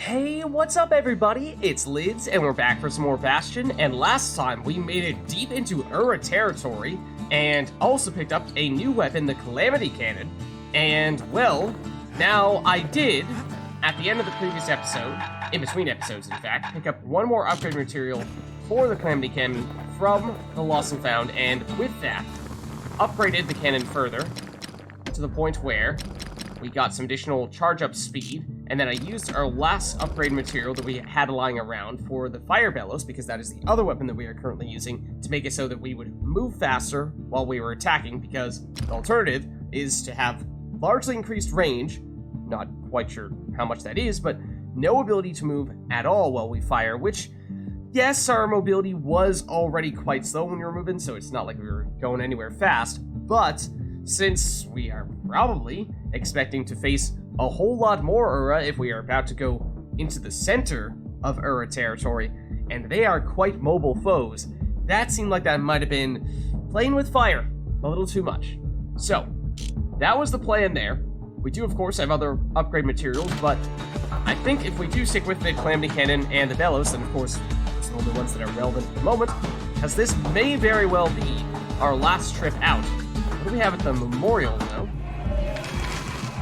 Hey, what's up everybody? It's Lids, and we're back for some more Bastion, and last time we made it deep into Ura territory, and also picked up a new weapon, the Calamity Cannon, and, well, now I did, at the end of the previous episode, in between episodes in fact, pick up one more upgrade material for the Calamity Cannon from the Lost and Found, and with that, upgraded the cannon further, to the point where we got some additional charge-up speed, and then I used our last upgrade material that we had lying around for the fire bellows, because that is the other weapon that we are currently using, to make it so that we would move faster while we were attacking, because the alternative is to have largely increased range, not quite sure how much that is, but no ability to move at all while we fire, which, yes, our mobility was already quite slow when we were moving, so it's not like we were going anywhere fast, but since we are probably expecting to face a whole lot more Ura if we are about to go into the center of Ura territory, and they are quite mobile foes, that seemed like that might have been playing with fire a little too much. So, that was the plan there. We do, of course, have other upgrade materials, but I think if we do stick with the Calamity Cannon and the Bellows, then of course, it's the only ones that are relevant at the moment, because this may very well be our last trip out. What do we have at the memorial, though?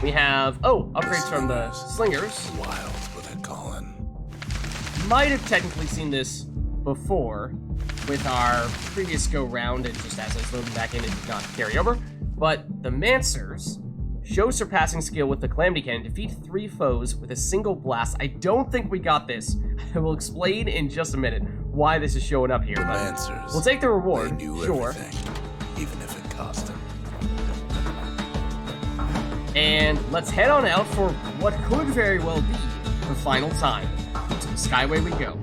We have, upgrades from the slingers. Wild with it, Colin. Might have technically seen this before with our previous go-round, and just as I was loading back in, it did not carry over. But the Mancers show surpassing skill with the Calamity Cannon. Defeat 3 foes with a single blast. I don't think we got this. I will explain in just a minute why this is showing up here. The but Mancers, we'll take the reward, they knew sure. everything, even if it cost them. And let's head on out for what could very well be the final time. To the Skyway we go.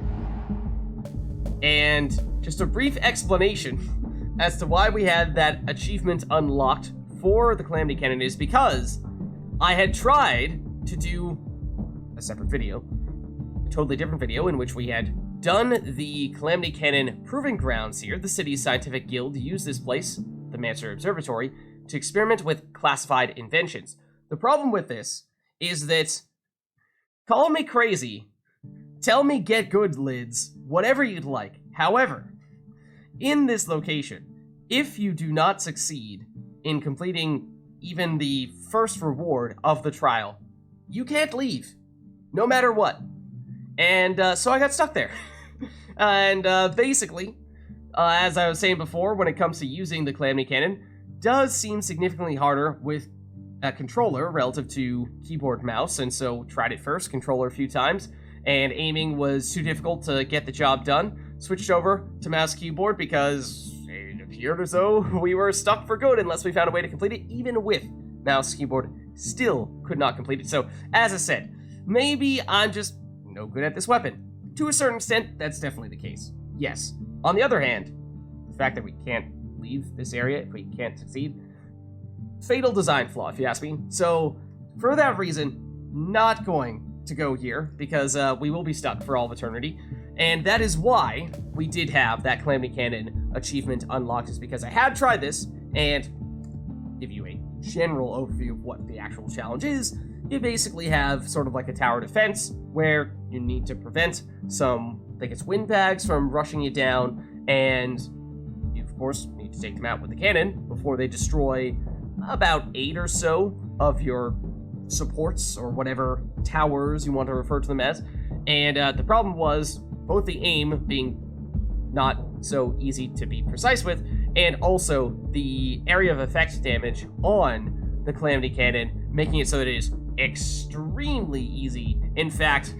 And just a brief explanation as to why we had that achievement unlocked for the Calamity Cannon is because I had tried to do a separate video, a totally different video, in which we had done the Calamity Cannon Proving Grounds here. The city's scientific guild used this place, the Mancer Observatory, to experiment with classified inventions. The problem with this is that, call me crazy, tell me get good, Lids, whatever you'd like. However, in this location, if you do not succeed in completing even the first reward of the trial, you can't leave, no matter what. And so I got stuck there. And basically, as I was saying before, when it comes to using the Calamity Cannon, does seem significantly harder with a controller relative to keyboard mouse, and so tried it first, controller a few times, and aiming was too difficult to get the job done. Switched over to mouse keyboard because it appeared as though we were stuck for good unless we found a way to complete it, even with mouse keyboard, still could not complete it. So, as I said, maybe I'm just no good at this weapon. To a certain extent, that's definitely the case. Yes. On the other hand, the fact that we can't leave this area if we can't succeed, fatal design flaw, if you ask me. So, for that reason, not going to go here, because we will be stuck for all of eternity. And that is why we did have that Calamity Cannon achievement unlocked, is because I had tried this, and give you a general overview of what the actual challenge is. You basically have sort of like a tower defense, where you need to prevent some, I think it's windbags, from rushing you down, and you, of course, need to take them out with the cannon before they destroy about 8 or so of your supports, or whatever towers you want to refer to them as. And the problem was both the aim being not so easy to be precise with, and also the area of effect damage on the Calamity Cannon, making it so that it is extremely easy. In fact,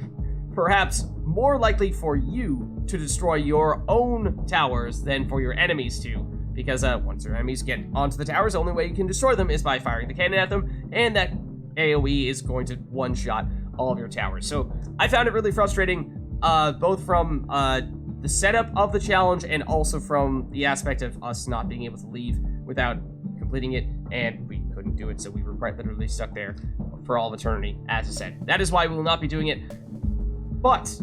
perhaps more likely for you to destroy your own towers than for your enemies to. Because once your enemies get onto the towers, the only way you can destroy them is by firing the cannon at them, and that AoE is going to one-shot all of your towers. So I found it really frustrating, both from the setup of the challenge and also from the aspect of us not being able to leave without completing it, and we couldn't do it, so we were quite literally stuck there for all of eternity, as I said. That is why we will not be doing it. But,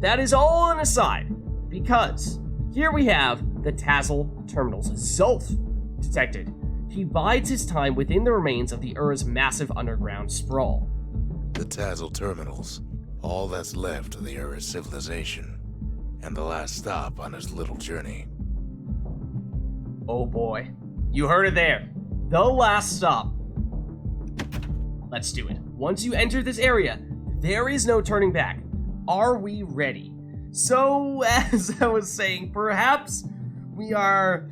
that is all an aside, because here we have the Tassel Terminals. Zulf detected. He bides his time within the remains of the Ura's massive underground sprawl. The Tassel Terminals. All that's left of the Earth's civilization, and the last stop on his little journey. Oh boy. You heard it there. The last stop. Let's do it. Once you enter this area, there is no turning back. Are we ready? So, as I was saying, perhaps we are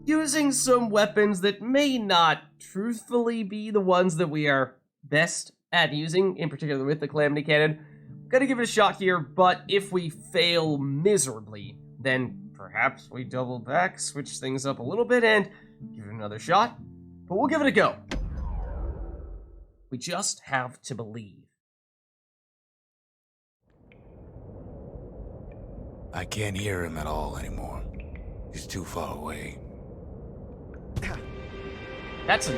using some weapons that may not truthfully be the ones that we are best at using, in particular with the Calamity Cannon. Gotta give it a shot here, but if we fail miserably, then perhaps we double back, switch things up a little bit, and give it another shot. But we'll give it a go. We just have to believe. I can't hear him at all anymore. He's too far away. That's an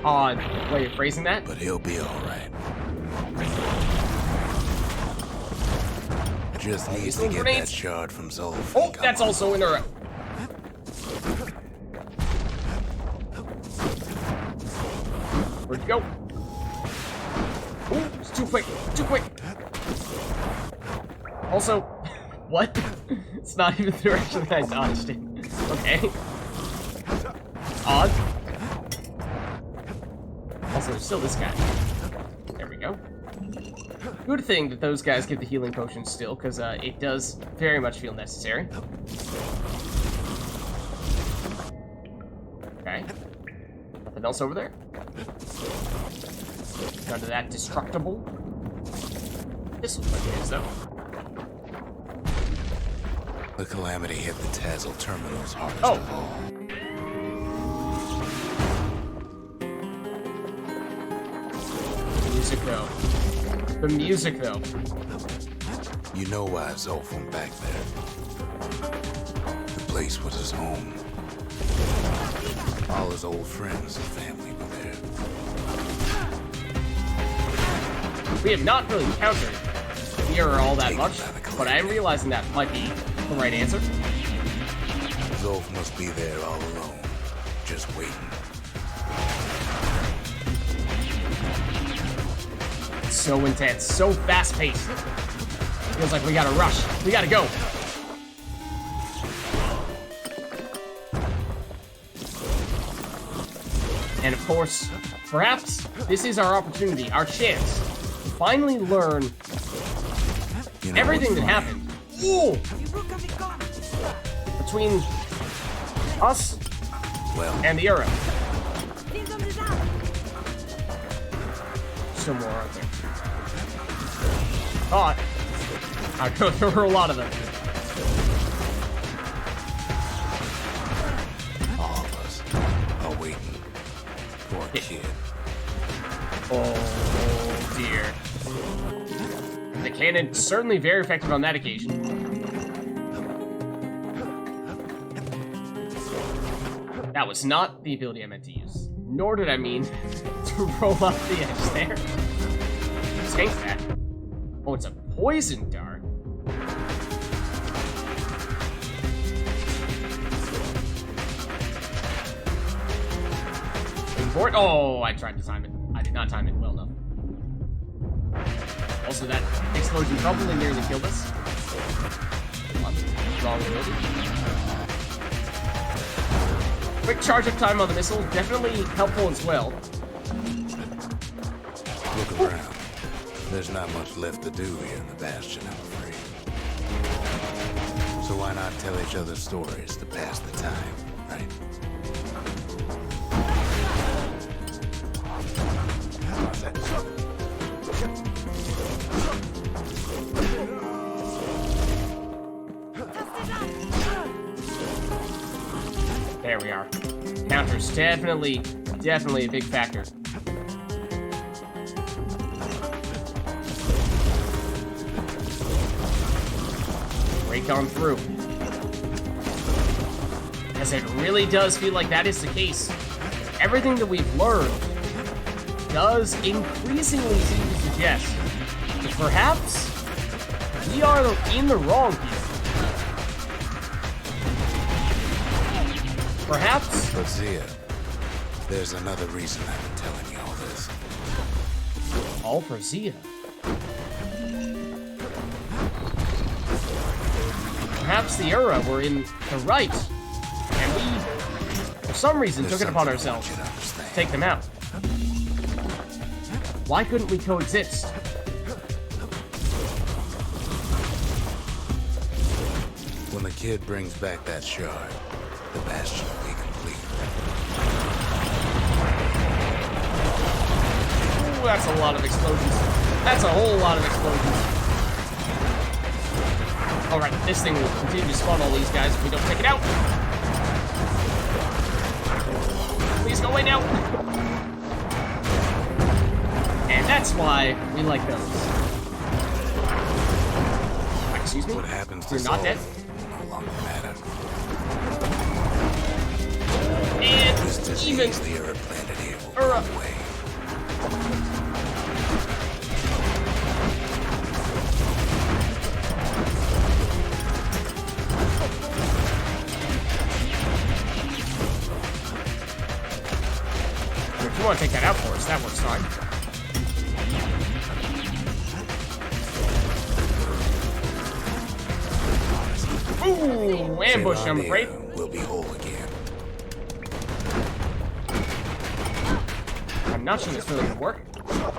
odd way of phrasing that. But he'll be alright. Just needs to get that shard from Zolf. Oh, that's also in her. Where'd you go? Ooh, it's too quick. Too quick. Also, what? It's not even the direction that I dodged in. Okay. Odd. Also, there's still this guy. There we go. Good thing that those guys get the healing potion still, because it does very much feel necessary. Okay. Nothing else over there. None of that destructible. This looks like it is, though. The Calamity hit the Tazzle terminals hardest Oh. of all. Music, though. The music, though. You know why Zolf went back there. The place was his home. All his old friends and family were there. We have not really encountered Pyre all that much, but I am realizing that might be the right answer. Zolf must be there all alone, just waiting. It's so intense, so fast-paced. Feels like we gotta rush. We gotta go. And of course, perhaps this is our opportunity, our chance to finally learn everything that happened. Ooh! Between us and the Arrow. Still more out there. Thought. There were a lot of them. All of us are waiting for a kid. Oh dear. The cannon certainly very effective on that occasion. That was not the ability I meant to use. Nor did I mean to roll off the edge there. Skank that. Oh, it's a poison dart. Import. Oh, I tried to time it. I did not time it well enough. Also, that explosion probably nearly killed us. Wrong ability. Quick charge up time on the missile, definitely helpful as well. Look around. There's not much left to do here in the Bastion, I'm afraid. So why not tell each other stories to pass the time, right? There we are. Counters definitely a big factor. Break on through. Because it really does feel like that is the case. Everything that we've learned does increasingly seem to suggest that perhaps we are in the wrong here. Perhaps. But Zia, there's another reason I've been telling you all this. All for Zia. perhaps the Ura were in the right, and we, for some reason, took it upon ourselves to take them out. Why couldn't we coexist? When the kid brings back that shard, the Bastion will be complete. Ooh, that's a lot of explosions. That's a whole lot of explosions. Alright, this thing will continue to spawn all these guys if we don't take it out. Please go away now. And that's why we like those. Excuse me? What happens to You're not dead? No longer matter. And Just as even the Ura planted here will Ura. go away. If you want to take that out for us, that works fine. Ooh, ambush, I'm afraid. We'll be whole again. I'm not sure this really gonna work.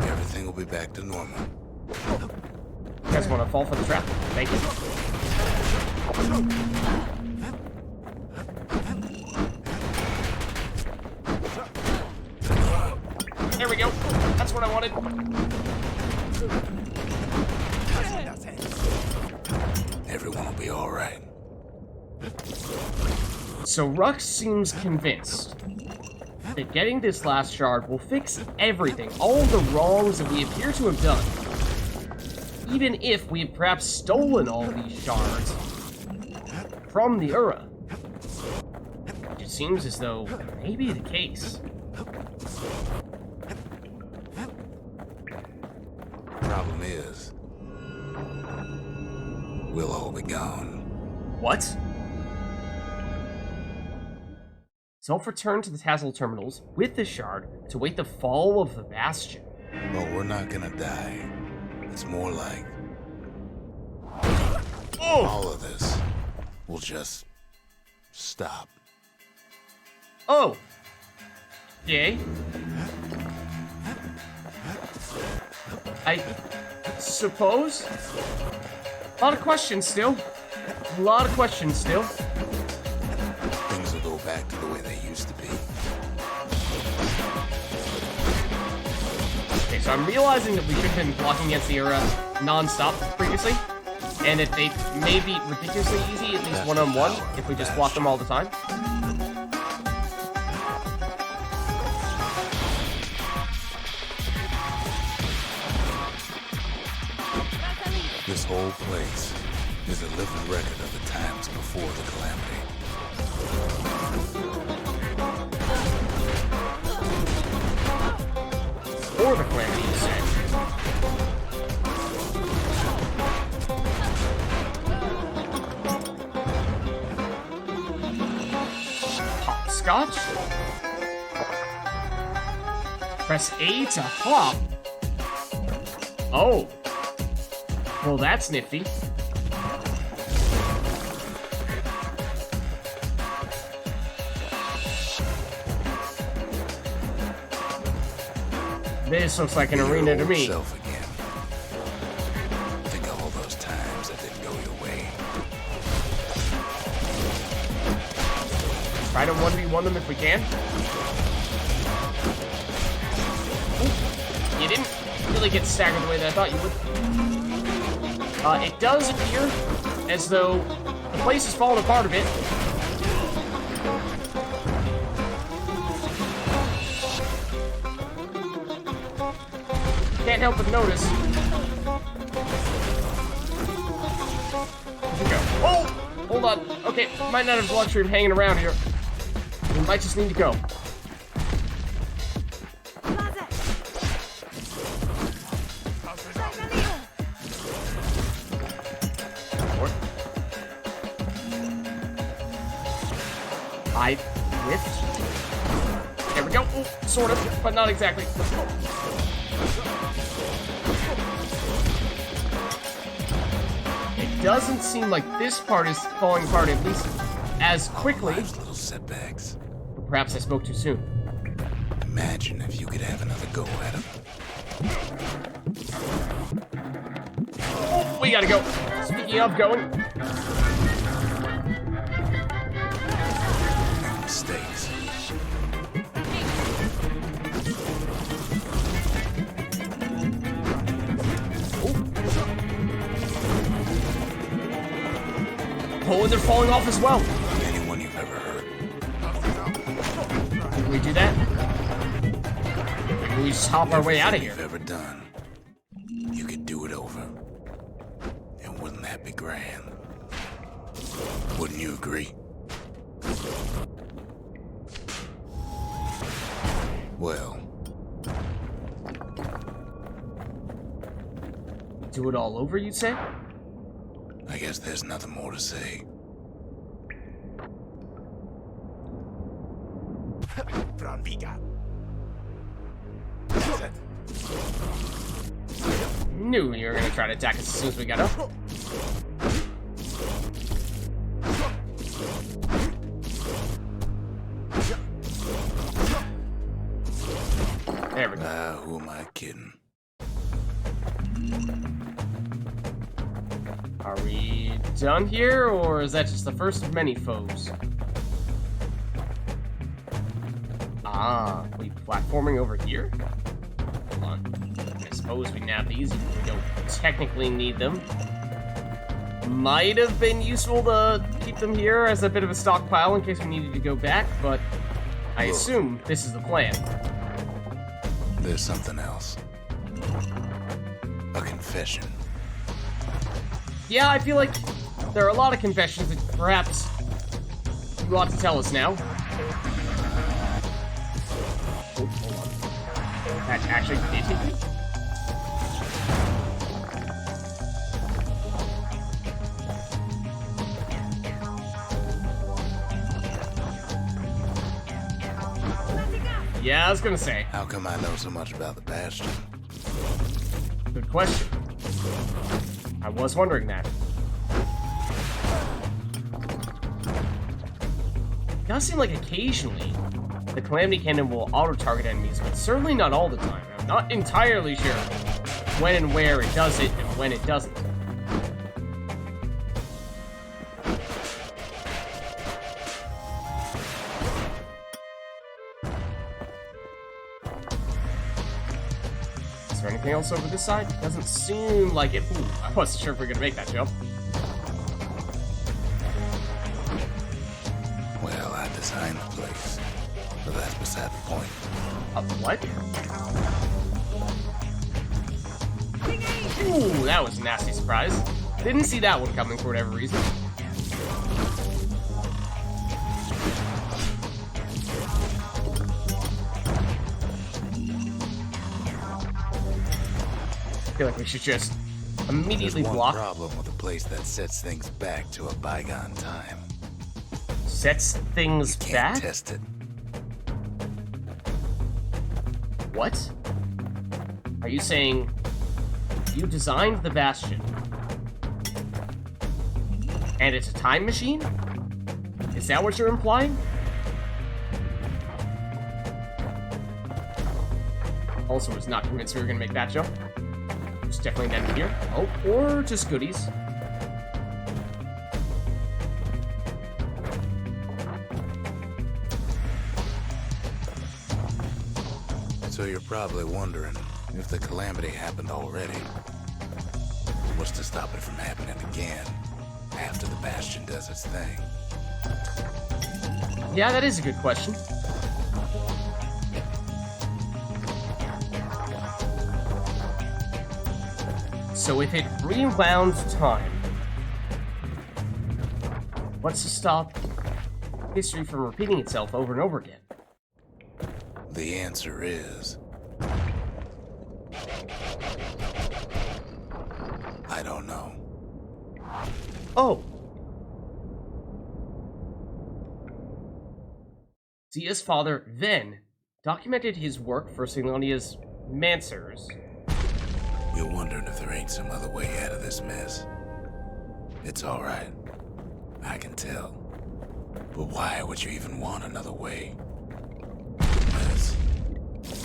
Everything will be back to normal. You guys want to fall for the trap? Thank you. There we go. That's what I wanted. Everyone will be all right. So Rux seems convinced that getting this last shard will fix everything, all the wrongs that we appear to have done. Even if we have perhaps stolen all these shards from the Ura. It seems as though that may be the case. Problem is, we'll all be gone. What? Zolf returned to the Tassel terminals with the shard to wait the fall of the Bastion. But we're not gonna die. It's more like all of this will just stop. Oh! Yay? I suppose? A lot of questions still. A lot of questions still. Things will go back to the way they used to be. Okay, so I'm realizing that we should have been blocking against the Ura non-stop previously, and that they may be ridiculously easy, at least one-on-one, if we just block them all the time. This whole place is a living record of the times before the Calamity. Or the Calamity, you say. Hopscotch? Press A to hop. Oh. Well, that's nifty. This looks like an arena to me. Self again. Think of all those times that didn't go your way. Try to 1v1 them if we can. Ooh, you didn't really get staggered the way that I thought you would. It does appear as though the place is falling apart a bit. Can't help but notice. Here we go. Oh! Hold on. Okay, might not have the luxury of hanging around here. We might just need to go. I whiffed. There we go. Ooh, sort of, but not exactly. It doesn't seem like this part is falling apart, at least as quickly. Little setbacks. Perhaps I spoke too soon. Imagine if you could have another go at him. Oh, we gotta go. Speaking of going. Mistakes. Oh, they're falling off as well. Anyone you've ever heard. Can we do that? Can we just hop our way out of here? You've ever done. You could do it over. And wouldn't that be grand? Wouldn't you agree? Well, Do it all over, you'd say? I guess there's nothing more to say. Knew you were gonna try to attack us as soon as we got up. There we go. Who am I kidding? Are we done here, or is that just the first of many foes? Ah, we platforming over here? Hold on. I suppose we can have these. We don't technically need them. Might have been useful to keep them here as a bit of a stockpile in case we needed to go back, but I assume this is the plan. There's something else. A confession. Yeah, I feel like there are a lot of confessions that perhaps you ought to tell us now. Oh, hold on. That actually did hit me? Yeah, I was gonna say. How come I know so much about the Bastion? Good question. I was wondering that. It does seem like occasionally the Calamity Cannon will auto-target enemies, but certainly not all the time. I'm not entirely sure when and where it does it and when it doesn't. Is there anything else over this side? Doesn't seem like it. Ooh, I wasn't sure if we were gonna make that jump. Well, I designed the place, but that's beside the point. What? Ooh, that was a nasty surprise. Didn't see that one coming for whatever reason. I feel like we should just immediately There's one block. problem with a place that sets things back to a bygone time. Sets things Can't back? test it. What? Are you saying you designed the Bastion and it's a time machine? Is that what you're implying? Also was not convinced we were gonna make that jump. There's definitely an enemy here. Oh, or just goodies. So you're probably wondering if the calamity happened already. What's to stop it from happening again after the Bastion does its thing? Yeah, that is a good question. So if it rewound time, what's to stop history from repeating itself over and over again? The answer is... I don't know. Oh. Zia's father then documented his work for Caelondia's Mancers. You're wondering if there ain't some other way out of this mess. It's all right. I can tell. But why would you even want another way?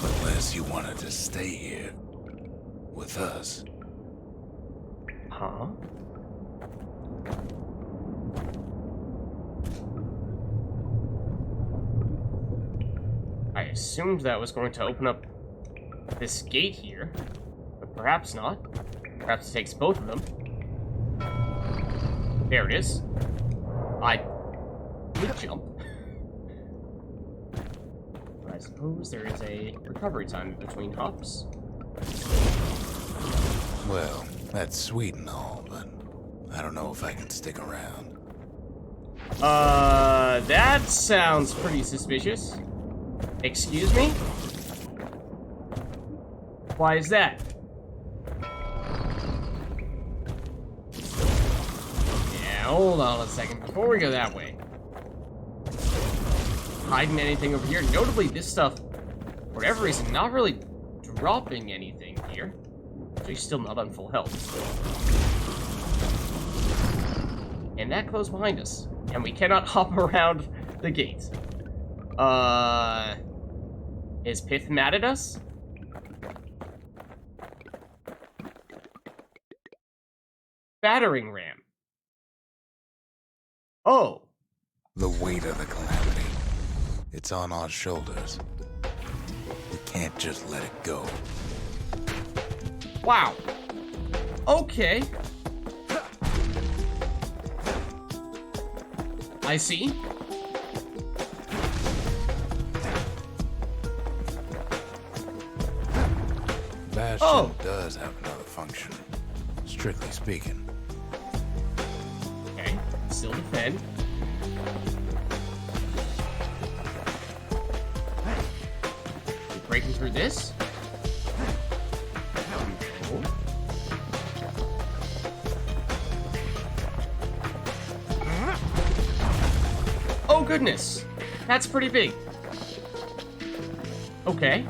Unless you wanted to stay here with us. Huh? I assumed that was going to open up this gate here, but perhaps not. Perhaps it takes both of them. There it is. I did jump. But I suppose there is a recovery time between hops. Well, that's sweet and all, but I don't know if I can stick around. That sounds pretty suspicious. Excuse me? Why is that? Yeah, hold on a second. Before we go that way. Hiding anything over here? Notably, this stuff, for whatever reason, not really dropping anything here. Actually, still not on full health. And that closed behind us. And we cannot hop around the gate. Is Pith mad at us? Battering ram. Oh. The weight of the calamity. It's on our shoulders. We can't just let it go. Wow. Okay. I see. Bastion does have another function, strictly speaking. Okay, still defend. We're breaking through this. No. Oh goodness, that's pretty big. Okay.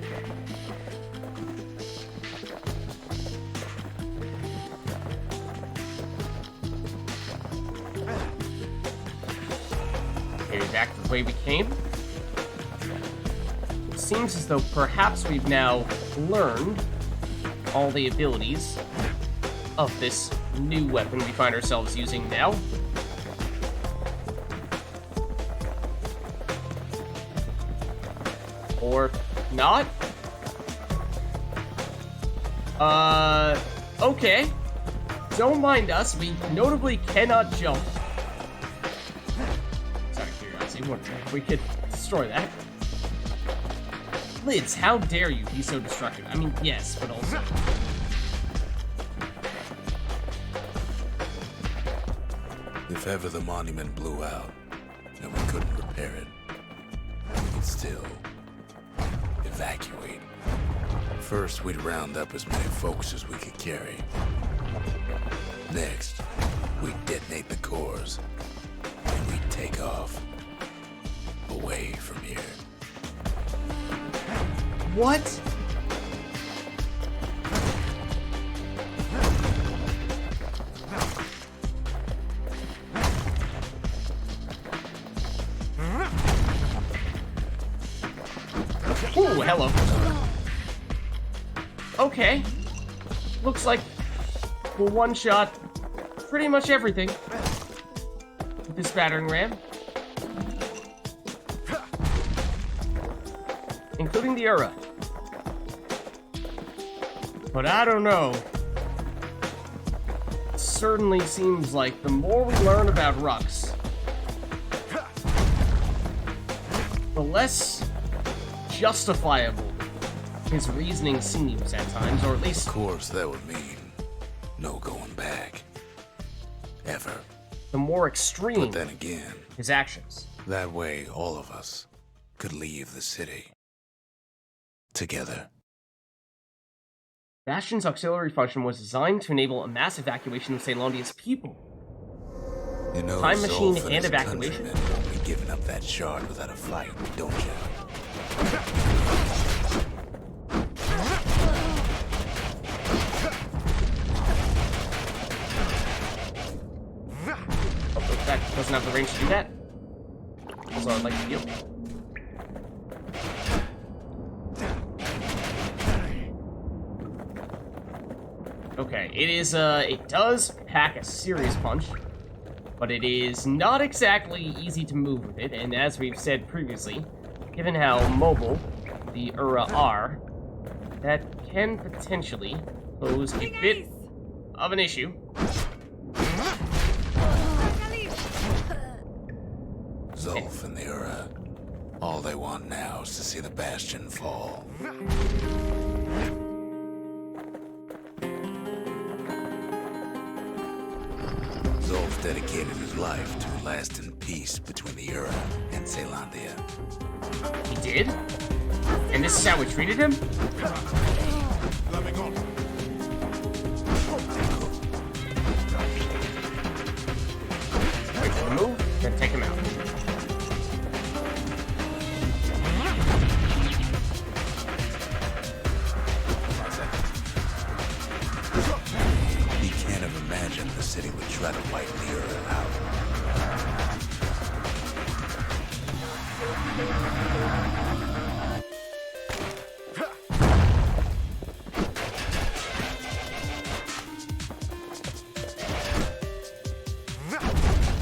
Maybe back to the way we came. It seems as though perhaps we've now learned all the abilities of this new weapon we find ourselves using now. Or not? Okay. Don't mind us, we notably cannot jump. Out of curiosity, what if we could destroy that? Vids, how dare you be so destructive? I mean, yes, but also... If ever the monument blew out, and we couldn't repair it, we could still evacuate. First, we'd round up as many folks as we could carry. Next, we'd detonate the cores, and we'd take off away from here. What? Ooh, hello. Okay. Looks like we'll one-shot pretty much everything with this battering ram. Including the Ura. But I don't know. It certainly seems like the more we learn about Rux, the less justifiable his reasoning seems at times, or at least... Of course, that would mean no going back. Ever. The more extreme But then again, his actions. that way all of us could leave the city. Together. Bastion's auxiliary function was designed to enable a mass evacuation of Caelondia's people. You know, Time machine Zolf and his evacuation. countrymen won't be giving up that shard without a fight, don't you? that doesn't have the range to do that. Also, I'd like to heal. Okay, it does pack a serious punch, but it is not exactly easy to move with it, and as we've said previously, given how mobile the Ura are, that can potentially pose a bit of an issue. Zulf and the Ura, all they want now is to see the Bastion fall. Zulf dedicated his life to lasting peace between the Ura and Caelondia. He did? And this is how we treated him? Wait for the move, then take him out. He can't have imagined the city would try to wipe the Ura out.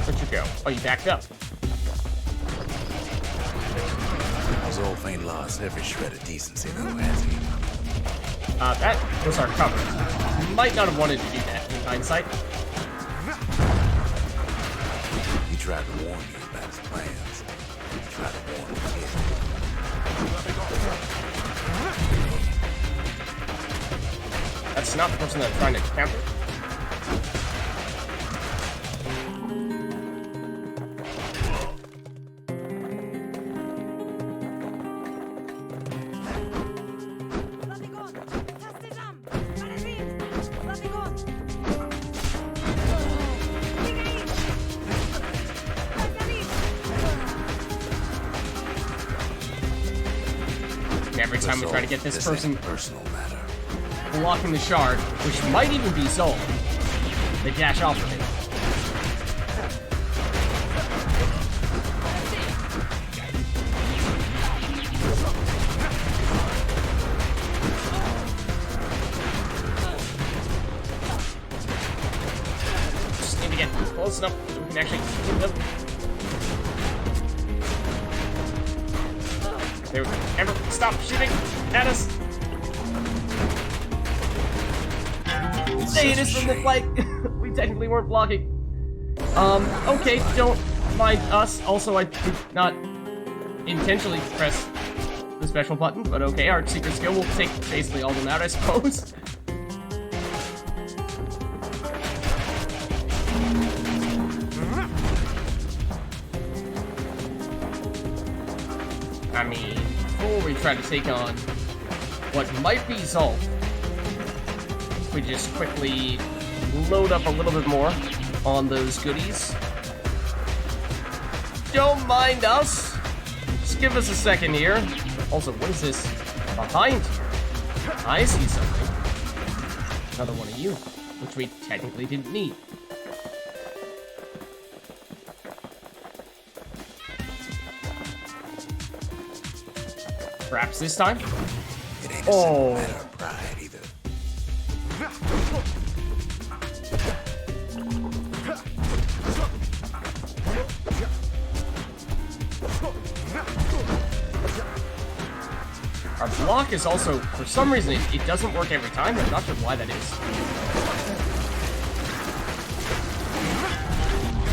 Where'd you go? Oh, you backed up. Zulf ain't lost every shred of decency, though, has he? That was our cover. You might not have wanted to do that in hindsight. He tried to warn you about his plans. He tried to warn the kid. That's not the person that I'm trying to counter. Every time we try to get this person personal matter. blocking the shard, which might even be Zol, they dash off with it. Just need to get close enough so we can actually hit them. They would ever stop shooting at us. They hit us from the flank. We technically weren't blocking. Okay, don't mind us. Also, I did not intentionally press the special button, but okay, our secret skill will take basically all of them out, I suppose. I mean, before we try to take on what might be Zulf, we just quickly load up a little bit more on those goodies. Don't mind us. Just give us a second here. Also, what is this behind you? I see something. Another one of you, which we technically didn't need. Perhaps this time? It ain't a simple matter of pride either. Our block is also, for some reason, it doesn't work every time. I'm not sure why that is.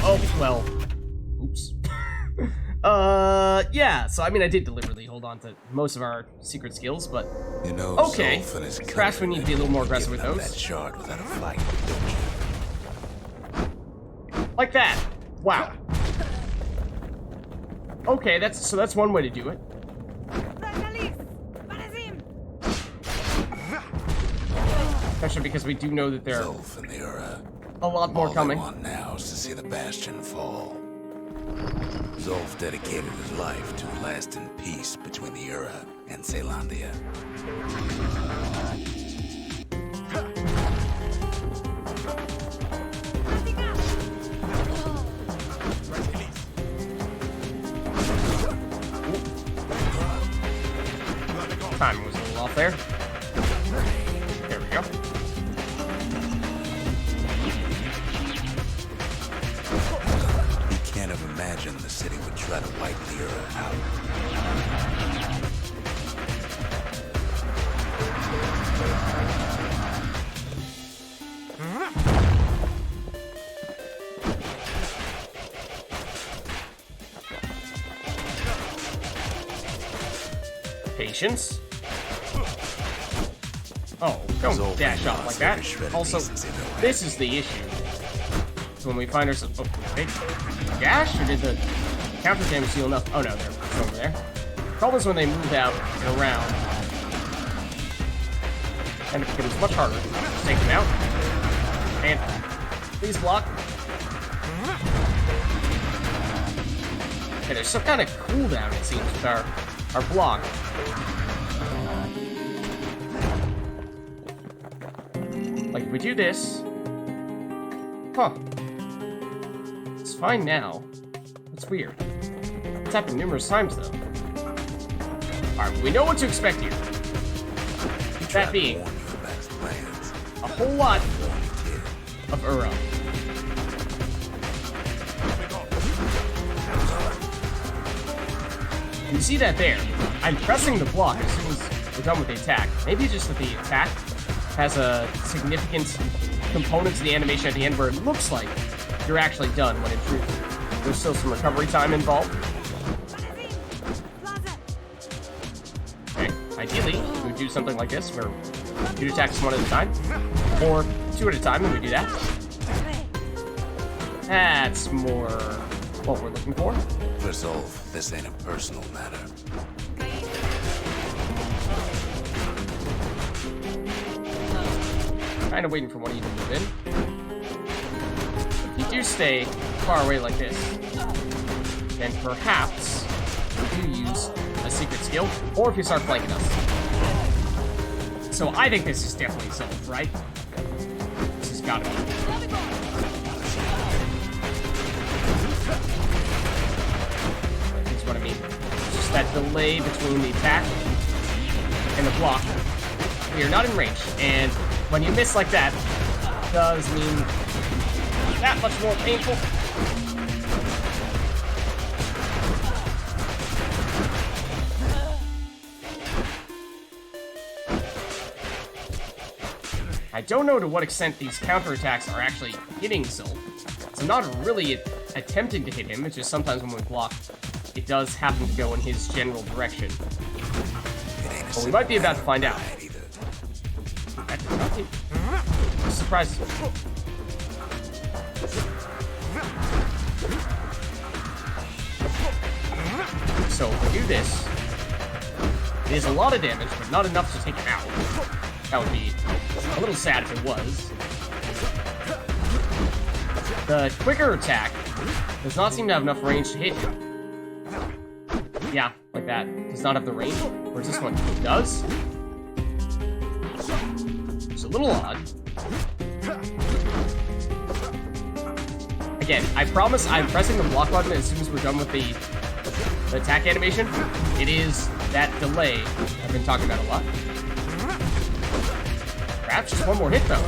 Oh, well. Oops. Yeah, so I mean, I did deliberately hold on to most of our secret skills, but You know, okay. Zulf and his Perhaps we need to be a little more aggressive with giving up those. that shard without a fight, don't you? Like that. Wow. Okay, that's one way to do it. Especially because we do know that there are Zulf and the Ura, a lot more coming. All they want now is to see the Bastion fall. Zulf dedicated his life to lasting peace between the Ura and Caelondia. there. There we go. You can't have imagined the city would try to wipe the Earth out. Patience. Oh, don't dash off like that. Also, this is the issue. So when we find ourselves... Oh, wait. Dash? Or did the counter damage deal enough? Oh, no, they're over there. The problem is when they move out and around. And it becomes much harder. Just take them out. And please block. Okay, there's some kind of cooldown, it seems, with our block. Like, if we do this... Huh. It's fine now. It's weird. It's happened numerous times, though. Alright, we know what to expect here. That being... a whole lot of Ura. You see that there? I'm pressing the block as soon as we're done with the attack. Maybe just that the attack has a significant component to the animation at the end where it looks like you're actually done, when in truth there's still some recovery time involved. Okay, ideally, we would do something like this, where you attack one at a time, or two at a time, and we do that. That's more what we're looking for. Resolve, this ain't a personal matter. Kind of waiting for one of you to move in. If you do stay far away like this, then perhaps you do use a secret skill, or if you start flanking us. So I think this is definitely solved, right? This has got to be. Here's what I mean. It's just that delay between the attack and the block. We are not in range, and when you miss like that, it does mean that much more painful. I don't know to what extent these counterattacks are actually hitting Zul. So I'm not really attempting to hit him, it's just sometimes when we block, it does happen to go in his general direction. But we might be about to find out. That did nothing. Surprises me. So if we do this, it is a lot of damage, but not enough to take him out. That would be a little sad if it was. The quicker attack does not seem to have enough range to hit him. Yeah, like that. Does not have the range. Whereas this one does. It's a little odd. Again, I promise I'm pressing the block button as soon as we're done with the attack animation. It is that delay I've been talking about a lot. Perhaps just one more hit, though.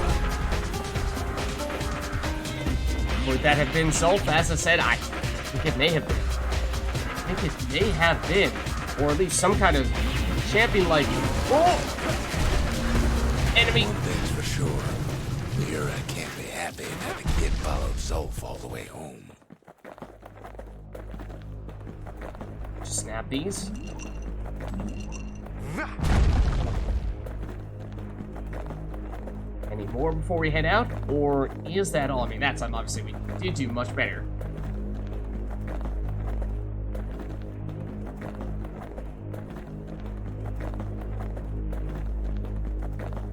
Would that have been Zulf? As I said, I think it may have been. I think it may have been. Or at least some kind of champion-like enemy. One thing's for sure. The Ura can't be happy and have a kid follow Zulf all the way home. Just snap these. Any more before we head out? Or is that all? I mean, that time, obviously, we did do much better.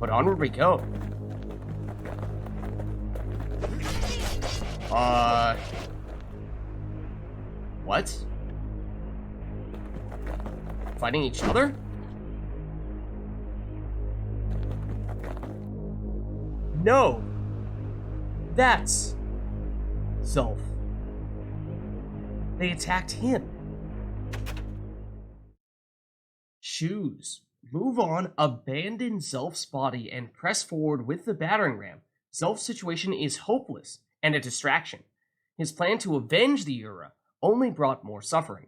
But onward we go. What? Fighting each other? No! That's Zulf. They attacked him. Shoes. move on, abandon Zelf's body, and press forward with the battering ram, Zelf's situation is hopeless and a distraction. His plan to avenge the Ura only brought more suffering.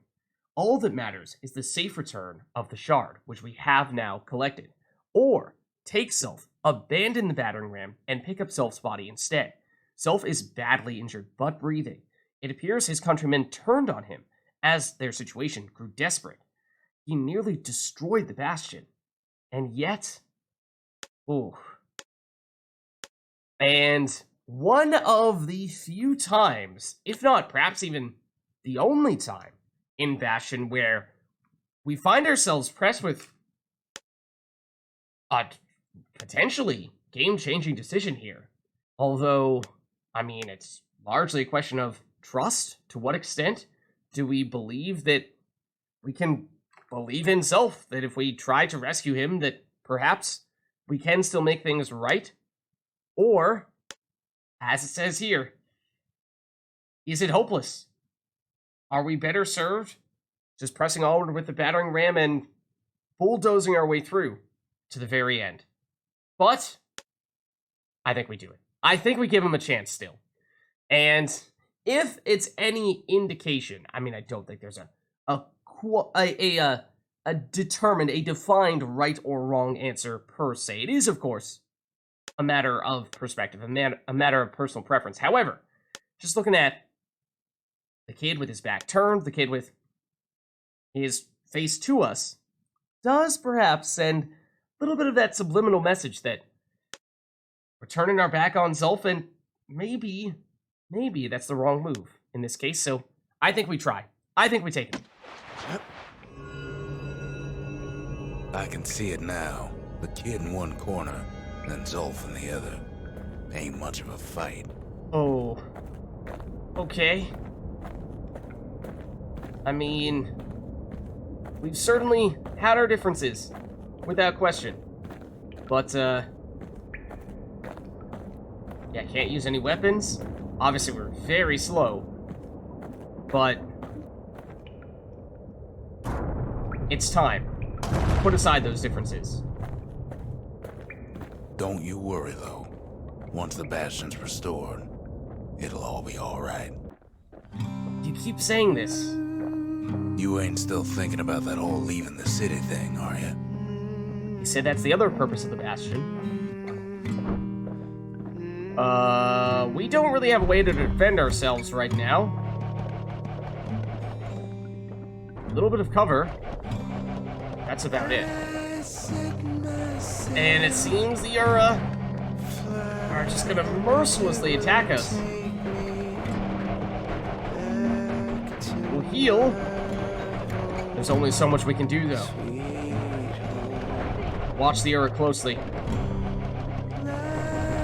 All that matters is the safe return of the shard, which we have now collected. Or take Zelf, abandon the battering ram, and pick up Zelf's body instead. Zelf is badly injured but breathing. It appears his countrymen turned on him as their situation grew desperate. He nearly destroyed the Bastion. And yet... Ooh. And one of the few times, if not perhaps even the only time, in Bastion where we find ourselves pressed with a potentially game-changing decision here. Although, I mean, it's largely a question of trust. To what extent do we believe that we can believe in Zelf, that if we try to rescue him, that perhaps we can still make things right? Or, as it says here, is it hopeless? Are we better served just pressing onward with the battering ram and bulldozing our way through to the very end? But I think we do it. I think we give him a chance still. And if it's any indication, I mean, I don't think there's a defined right or wrong answer per se. It is, of course, a matter of perspective, a matter of personal preference. However, just looking at the kid with his back turned, the kid with his face to us, does perhaps send a little bit of that subliminal message that we're turning our back on Zelf, and maybe that's the wrong move in this case. So I think we try. I think we take it. I can see it now. The kid in one corner, and Zolf in the other. Ain't much of a fight. Oh. Okay. I mean, we've certainly had our differences, without question. But, yeah, can't use any weapons. Obviously, we're very slow. But it's time. Put aside those differences. Don't you worry, though. Once the Bastion's restored, it'll all be alright. You keep saying this. You ain't still thinking about that whole leaving the city thing, are you? You said that's the other purpose of the Bastion. We don't really have a way to defend ourselves right now. A little bit of cover. That's about it. And it seems the Ura are just gonna mercilessly attack us. We'll heal. There's only so much we can do, though. Watch the Ura closely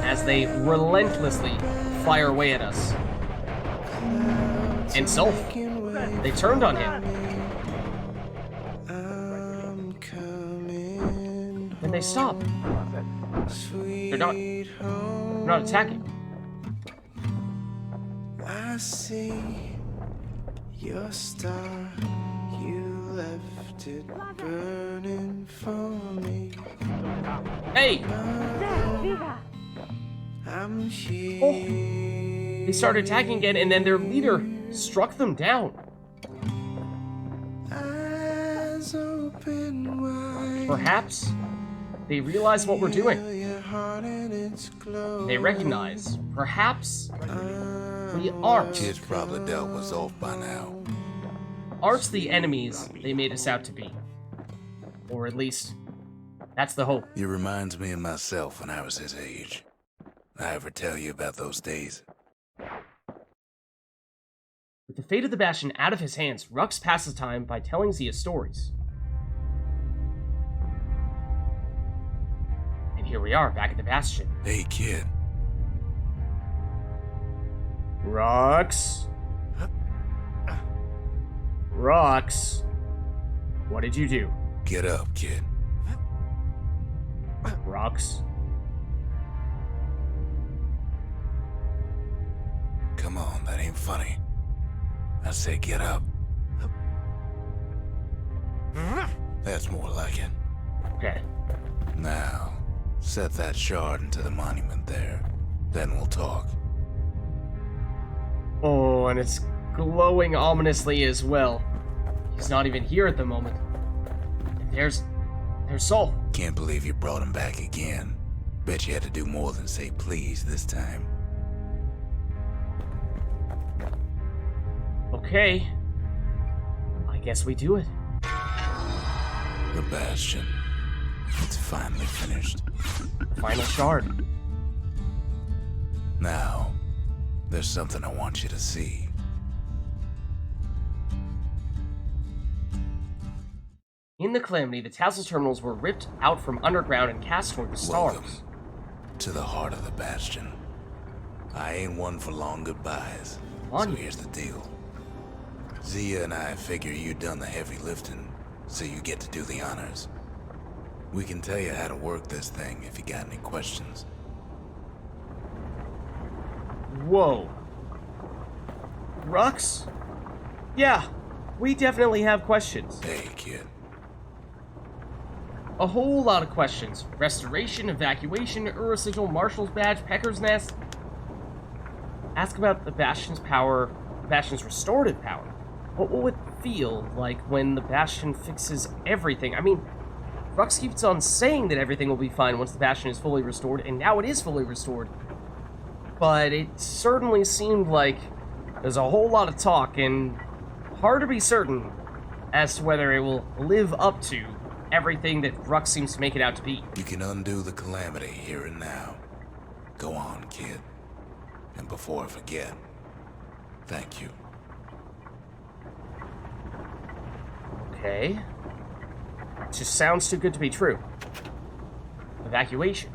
as they relentlessly fire away at us. And Zelf, they turned on him. Then they stop. They're not attacking. I see your star, you left it burning for me. Hey! I'm here. Oh. They started attacking again, and then their leader struck them down. Eyes open wide. Perhaps they realize what we're doing. They recognize, perhaps, we aren't. Kid's probably dealt with Zolf by now. Aren't the enemies they made us out to be. Or at least, that's the hope. It reminds me of myself when I was his age. I ever tell you about those days? With the fate of the Bastion out of his hands, Rux passes time by telling Zia stories. And here we are, back at the Bastion. Hey, kid. Rux? Rux? What did you do? Get up, kid. Rux? Come on, that ain't funny. I say get up. That's more like it. Okay. Now, set that shard into the monument there. Then we'll talk. Oh, and it's glowing ominously as well. He's not even here at the moment. And there's Sol. Can't believe you brought him back again. Bet you had to do more than say please this time. Okay. I guess we do it. The Bastion. It's finally finished. Final shard. Now, there's something I want you to see. In the Calamity, the Tassel terminals were ripped out from underground and cast toward the stars. Welcome to the heart of the Bastion. I ain't one for long goodbyes. So here's the deal. Zia and I figure you done the heavy lifting, so you get to do the honors. We can tell you how to work this thing if you got any questions. Whoa. Rux? Yeah, we definitely have questions. Hey, kid. A whole lot of questions. Restoration, evacuation, Urasigil, Marshal's Badge, Pecker's Nest. Ask about the Bastion's power, the Bastion's restorative power. What will it feel like when the Bastion fixes everything? I mean, Rux keeps on saying that everything will be fine once the Bastion is fully restored, and now it is fully restored. But it certainly seemed like there's a whole lot of talk, and hard to be certain as to whether it will live up to everything that Rux seems to make it out to be. You can undo the calamity here and now. Go on, kid. And before I forget, thank you. Okay. Just sounds too good to be true. Evacuation.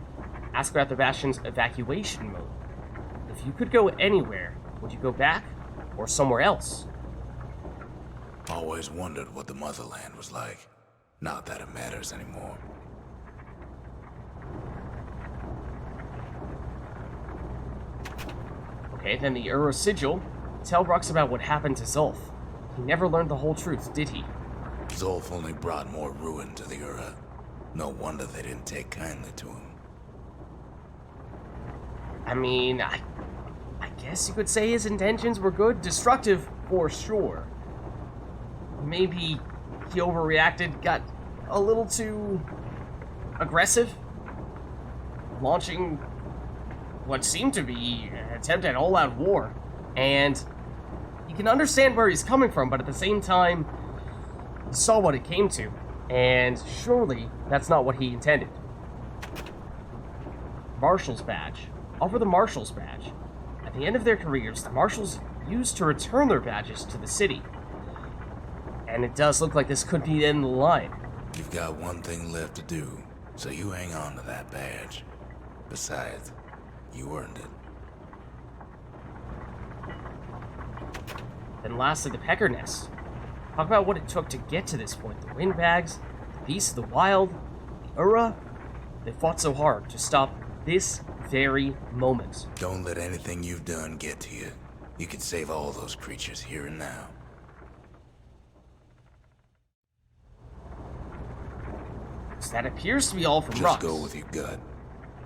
Ask about the Bastion's evacuation mode. If you could go anywhere, would you go back or somewhere else? Always wondered what the motherland was like. Not that it matters anymore. Okay, then the Urasigil. Tell Rux about what happened to Zulf. He never learned the whole truth, did he? Zulf only brought more ruin to the Ura. No wonder they didn't take kindly to him. I mean, I guess you could say his intentions were good. Destructive, for sure. Maybe he overreacted, got a little too aggressive, launching what seemed to be an attempt at all-out war. And you can understand where he's coming from, but at the same time, he saw what it came to, and surely that's not what he intended. Marshal's Badge. Offer the Marshal's Badge. At the end of their careers, the Marshals used to return their badges to the city. And it does look like this could be the end of the line. You've got one thing left to do, so you hang on to that badge. Besides, you earned it. Then lastly, the Pecker Nest. Talk about what it took to get to this point. The windbags, the beasts of the wild, the Ura. They fought so hard to stop this very moment. Don't let anything you've done get to you. You can save all those creatures here and now. So that appears to be all from Rux. Just go with your gut.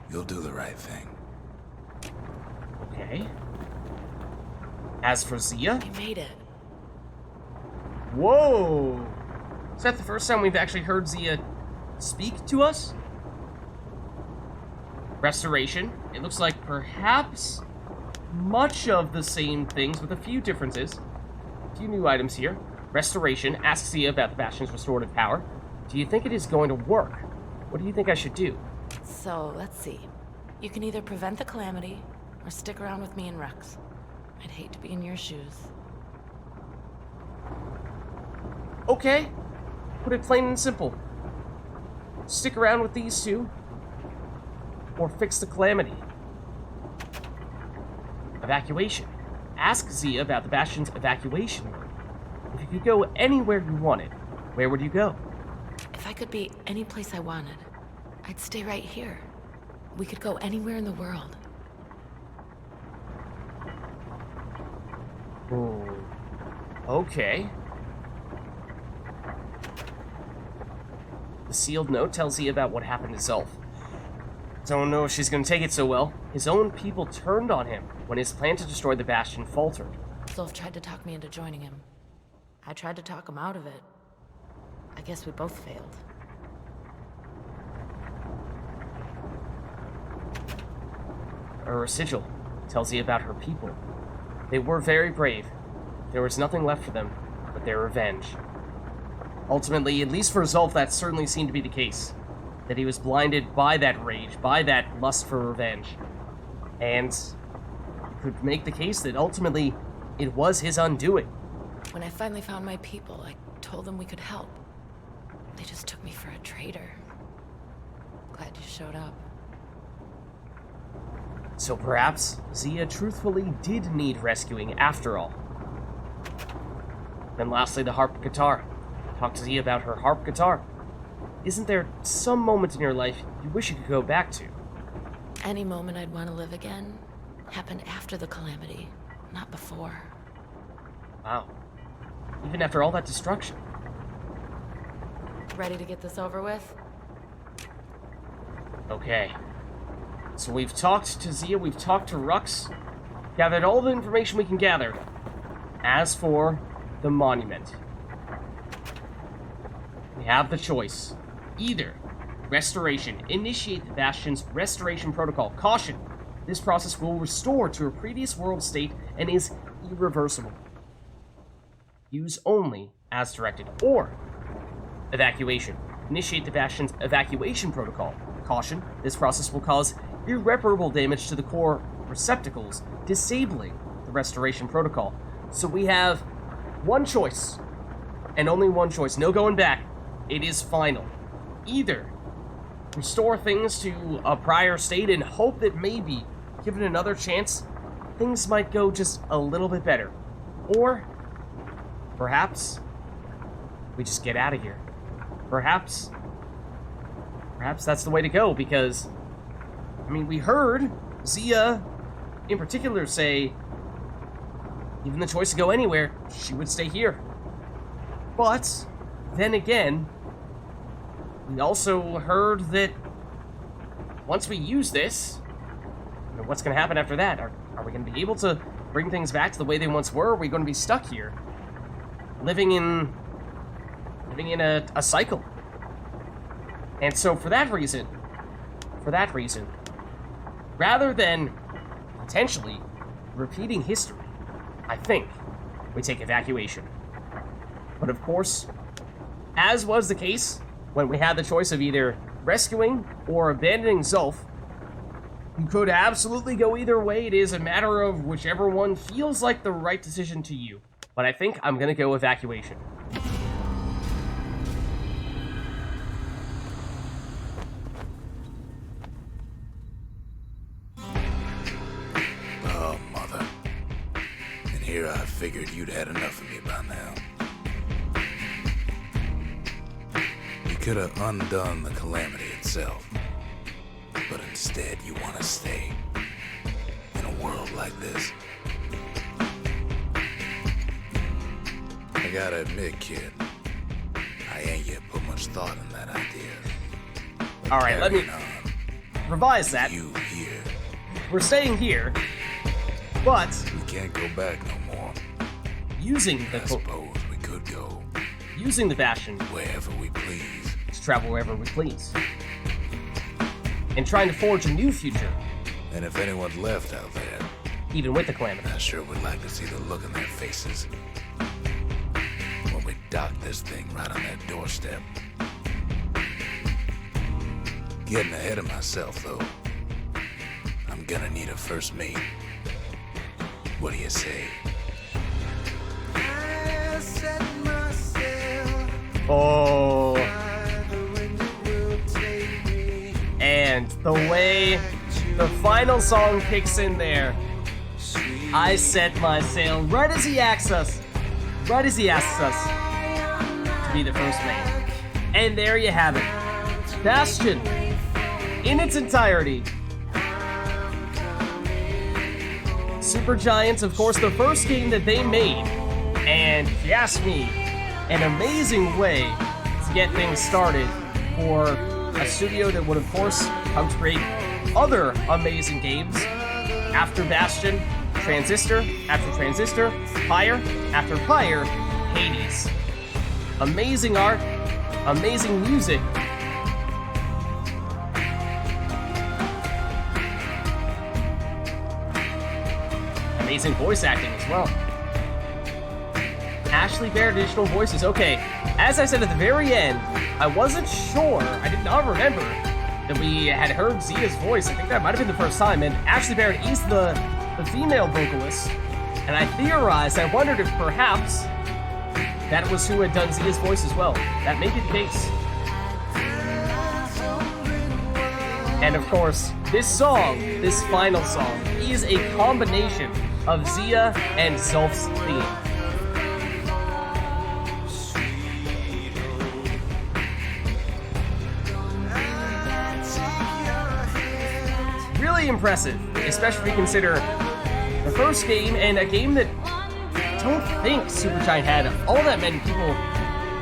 You'll do the right thing. Okay. As for Zia? You made it. Whoa! Is that the first time we've actually heard Zia speak to us? Restoration. It looks like perhaps much of the same things with a few differences. A few new items here. Restoration. Ask Zia about the Bastion's restorative power. Do you think it is going to work? What do you think I should do? So, let's see. You can either prevent the calamity, or stick around with me and Rux. I'd hate to be in your shoes. Okay. Put it plain and simple. Stick around with these two, or fix the calamity. Evacuation. Ask Zia about the Bastion's evacuation mode. If you could go anywhere you wanted, where would you go? If I could be any place I wanted, I'd stay right here. We could go anywhere in the world. Ooh. Okay. The sealed note tells Zia about what happened to Zulf. Don't know if she's gonna take it so well. His own people turned on him when his plan to destroy the Bastion faltered. Zulf tried to talk me into joining him. I tried to talk him out of it. I guess we both failed. Her sigil tells you about her people. They were very brave. There was nothing left for them but their revenge. Ultimately, at least for Zulf, that certainly seemed to be the case. That he was blinded by that rage, by that lust for revenge. And you could make the case that ultimately it was his undoing. When I finally found my people, I told them we could help. They just took me for a traitor. Glad you showed up. So perhaps Zia truthfully did need rescuing after all. Then lastly, the harp guitar. Talk to Zia about her harp guitar. Isn't there some moment in your life you wish you could go back to? Any moment I'd want to live again happened after the calamity, not before. Wow. Even after all that destruction. Ready to get this over with? Okay. So we've talked to Zia, we've talked to Rux, gathered all the information we can gather. As for the monument, we have the choice. Either restoration, initiate the Bastion's restoration protocol. Caution, this process will restore to a previous world state and is irreversible. Use only as directed. Or evacuation, initiate the Bastion's evacuation protocol. Caution, this process will cause irreparable damage to the core receptacles, disabling the restoration protocol. So we have one choice, and only one choice. No going back. It is final. Either restore things to a prior state and hope that maybe, given another chance, things might go just a little bit better. Or perhaps we just get out of here. Perhaps that's the way to go, because I mean, we heard Zia in particular say, given the choice to go anywhere, she would stay here. But then again, we also heard that once we use this, you know, what's going to happen after that? Are we going to be able to bring things back to the way they once were? Or are we going to be stuck here, living in a cycle? And so for that reason, rather than potentially repeating history, I think we take evacuation. But of course, as was the case when we had the choice of either rescuing or abandoning Zulf, you could absolutely go either way. It is a matter of whichever one feels like the right decision to you. But I think I'm gonna go evacuation. Oh, mother. And here I figured you'd had enough of me by now. You could have undone the calamity itself, but instead you want to stay in a world like this. I gotta admit, kid, I ain't yet put much thought in that idea. But All right, let me carrying on, revise that. you here. We're staying here, but We can't go back no more. using I suppose we could go using the Bastion wherever we please. to travel wherever we please, and trying to forge a new future, And if anyone's left out there, even with the calamity. I sure would like to see the look in their faces when we dock this thing right on that doorstep. Getting ahead of myself, though. I'm gonna need a first mate. What do you say? I set myself Oh, by the wind, it will take me. and the way the final song kicks in there, I set my sail right as he asks us to be the first mate. And there you have it. Bastion, in its entirety. SuperGiant, of course, the first game that they made. And if you ask me, an amazing way to get things started for a studio that would, of course, come to create other amazing games after Bastion, Transistor, after Transistor, Pyre, after Pyre, Hades. Amazing art, amazing music. Amazing voice acting as well. Ashley Baird additional voices. Okay, as I said at the very end, I wasn't sure, I did not remember that we had heard Zia's voice. I think that might have been the first time, and Ashley Baird is the female vocalist, and I theorized, I wondered if perhaps that was who had done Zia's voice as well. That may be the case. And of course, this song, this final song, is a combination of Zia and Zulf's theme. Really impressive, especially if you consider the first game, and a game that I don't think SuperGiant had all that many people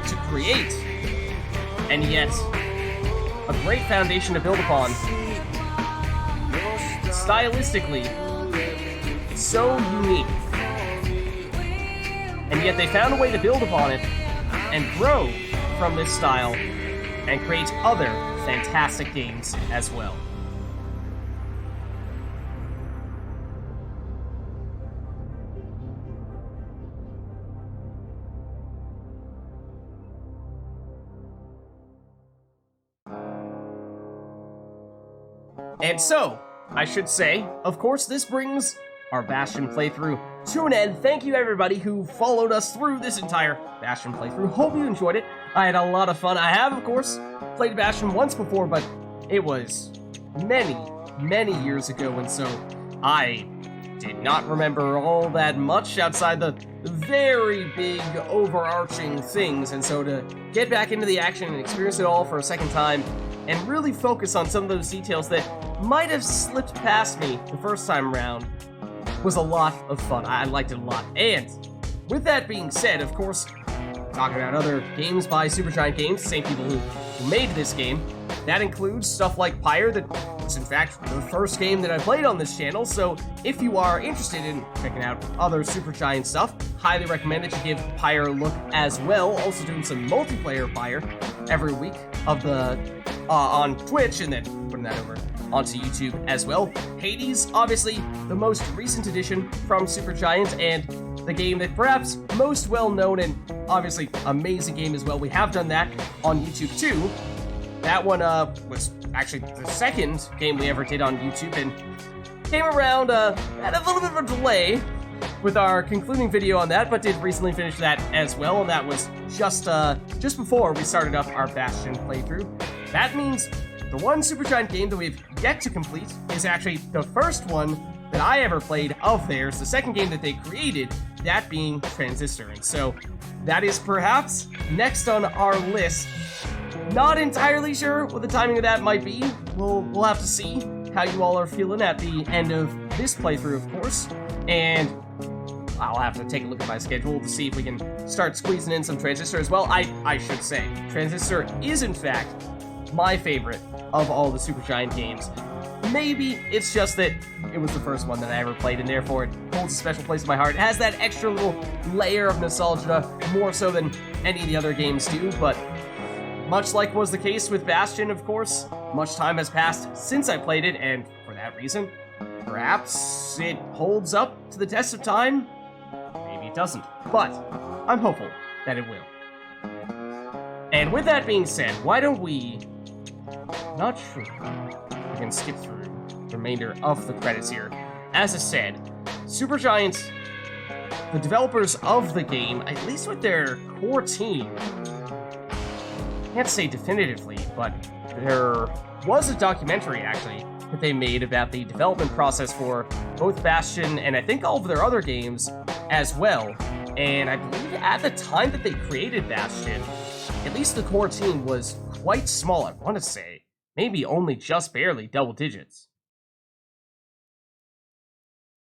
to create, and yet a great foundation to build upon. Stylistically, so unique, and yet they found a way to build upon it and grow from this style and create other fantastic games as well. And so, I should say, of course, this brings our Bastion playthrough to an end. Thank you everybody who followed us through this entire Bastion playthrough. Hope you enjoyed it. I had a lot of fun. I have, of course, played Bastion once before, but it was many, many years ago, and so I did not remember all that much outside the very big overarching things, and so to get back into the action and experience it all for a second time and really focus on some of those details that might have slipped past me the first time around was a lot of fun. I liked it a lot. And with that being said, of course, talking about other games by SuperGiant Games, the same people who made this game, that includes stuff like Pyre, that was in fact the first game that I played on this channel, so if you are interested in checking out other SuperGiant stuff, highly recommend that you give Pyre a look as well. Also doing some multiplayer Pyre every week of the on Twitch, and then putting that over onto YouTube as well. Hades, obviously the most recent addition from SuperGiant, and the game that perhaps most well known and obviously amazing game as well. We have done that on YouTube too. That one was actually the second game we ever did on YouTube, and came around at a little bit of a delay with our concluding video on that, but did recently finish that as well, and that was just before we started up our Bastion playthrough. That means the one SuperGiant game that we've yet to complete is actually the first one that I ever played of theirs, the second game that they created, that being Transistor. And so that is perhaps next on our list. Not entirely sure what the timing of that might be. We'll have to see how you all are feeling at the end of this playthrough, of course. And I'll have to take a look at my schedule to see if we can start squeezing in some Transistor as well. I should say, Transistor is in fact my favorite of all the SuperGiant games. Maybe it's just that it was the first one that I ever played, and therefore it holds a special place in my heart. It has that extra little layer of nostalgia, more so than any of the other games do, but much like was the case with Bastion, of course, much time has passed since I played it, and for that reason, perhaps it holds up to the test of time. Maybe it doesn't, but I'm hopeful that it will. And with that being said, why don't we... Not sure. We can skip through the remainder of the credits here. As I said, SuperGiant, the developers of the game, at least with their core team, can't say definitively, but there was a documentary, actually, that they made about the development process for both Bastion and I think all of their other games as well. And I believe at the time that they created Bastion, at least the core team was quite small, I want to say. Maybe only just barely double digits.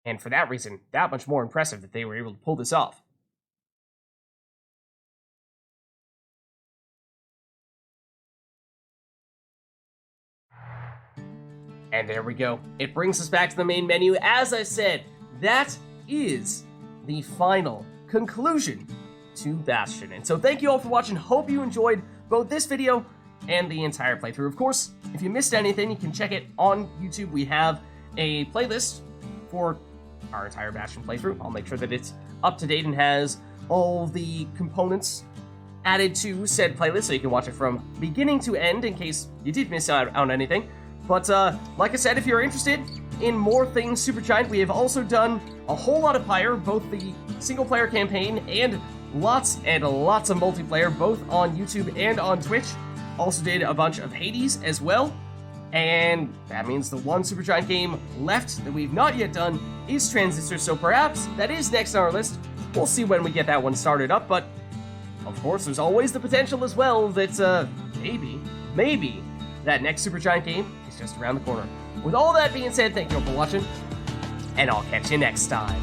And for that reason, that much more impressive that they were able to pull this off. And there we go. It brings us back to the main menu. As I said, that is the final conclusion to Bastion. And so thank you all for watching. Hope you enjoyed both this video and the entire playthrough. Of course, if you missed anything, you can check it on YouTube. We have a playlist for our entire Bastion playthrough. I'll make sure that it's up to date and has all the components added to said playlist, so you can watch it from beginning to end in case you did miss out on anything. But like I said, if you're interested in more things SuperGiant, we have also done a whole lot of Pyre, both the single-player campaign and lots of multiplayer, both on YouTube and on Twitch. Also did a bunch of Hades as well. And that means the one SuperGiant game left that we've not yet done is Transistor, so perhaps that is next on our list. We'll see when we get that one started up, but of course there's always the potential as well that maybe that next SuperGiant game is just around the corner. With all that being said, thank you all for watching, and I'll catch you next time.